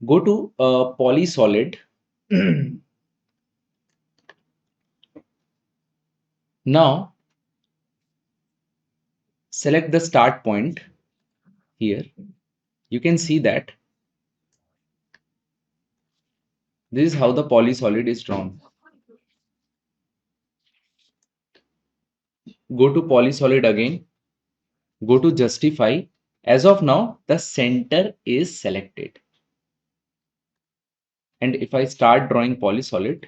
Go to Polysolid. Now select the start point here. You can see that this is how the Polysolid is drawn. Go to Polysolid again. Go to Justify. As of now, the center is selected. And if I start drawing Polysolid,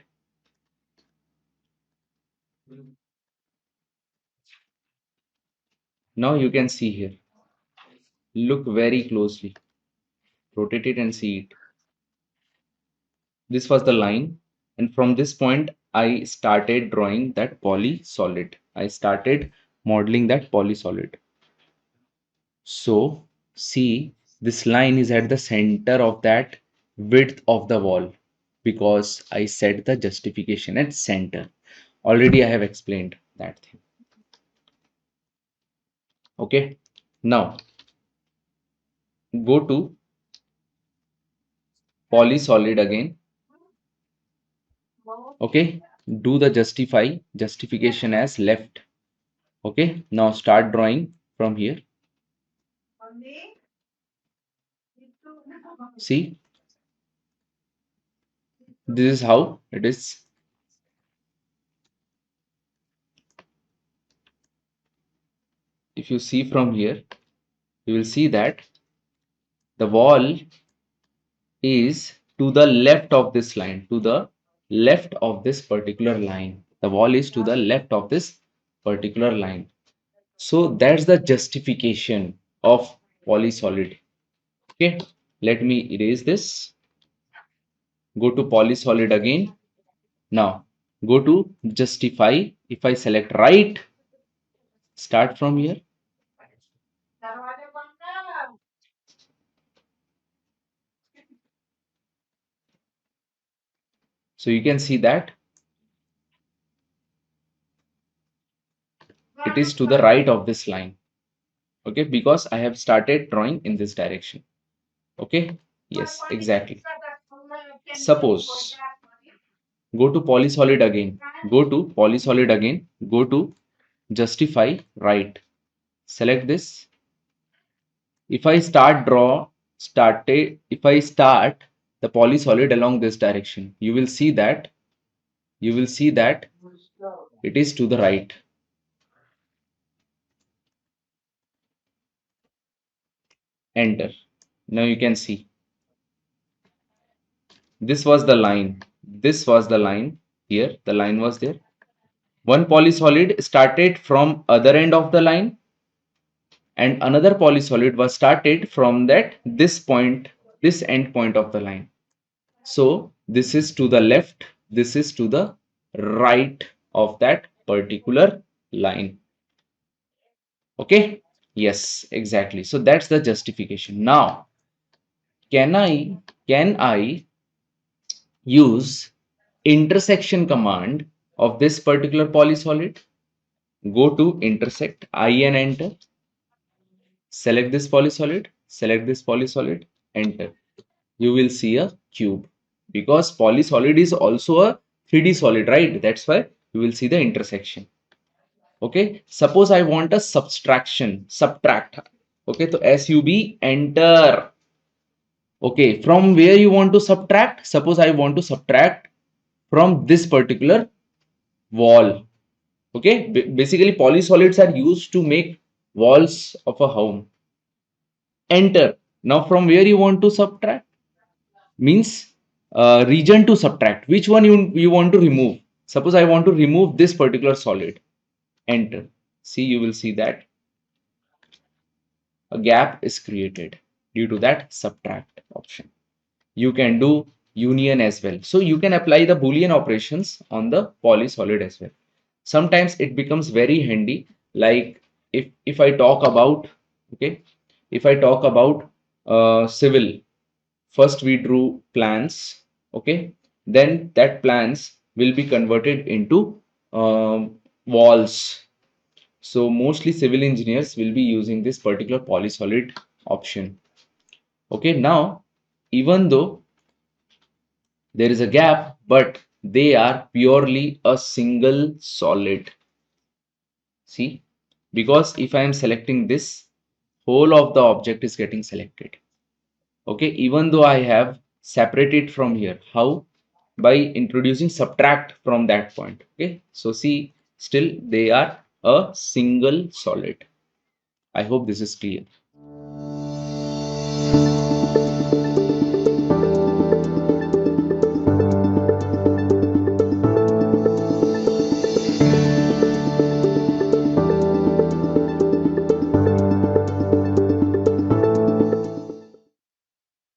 now you can see here. Look very closely. Rotate it and see it. This was the line. And from this point, I started drawing that Polysolid. I started modeling that Polysolid. So see, this line is at the center of that width of the wall because I set the justification at center. Already I have explained that thing. Okay. Now go to Polysolid again. Okay. Do the justification as left. Okay. Now start drawing from here. See, this is how it is. If you see from here, you will see that the wall is to the left of this line, to the left of this particular line. The wall is to the left of this particular line. So that's the justification of Polysolid. Okay, let me erase this. Go to Polysolid again. Now go to Justify. If I select right, start from here. So you can see that it is to the right of this line. Okay, because I have started drawing in this direction. Okay, yes, exactly. Suppose go to Polysolid again. Go to Polysolid again. Go to Justify right. Select this. If I start if I start the Polysolid along this direction, you will see that it is to the right. Enter. Now you can see this was the line. This was the line here. The line was there. One Polysolid started from other end of the line and another Polysolid was started from this point, this end point of the line. So this is to the left, this is to the right of that particular line. Okay, yes, exactly. So that's the justification. Now can I use intersection command of this particular Polysolid? Go to intersect, I and enter. Select this Polysolid, enter. You will see a cube because Polysolid is also a 3D solid, right? That's why you will see the intersection. Okay, suppose I want a subtract. Okay, so sub, enter. Okay, from where you want to subtract? Suppose I want to subtract from this particular wall. Okay, basically polysolids are used to make walls of a home. Enter. Now from where you want to subtract? Means region to subtract. Which one you want to remove? Suppose I want to remove this particular solid. Enter. See, you will see that a gap is created due to that subtract option. You can do union as well. So you can apply the Boolean operations on the Polysolid as well. Sometimes it becomes very handy. Like if I talk about, okay, if I talk about civil, first we drew plans, okay, then that plans will be converted into walls. So mostly civil engineers will be using this particular Polysolid option. Okay, now even though There is a gap, but they are purely a single solid. See, because if I am selecting this, whole of the object is getting selected. Okay, even though I have separated from here. How? By introducing subtract from that point. Okay, so see, still they are a single solid. I hope this is clear.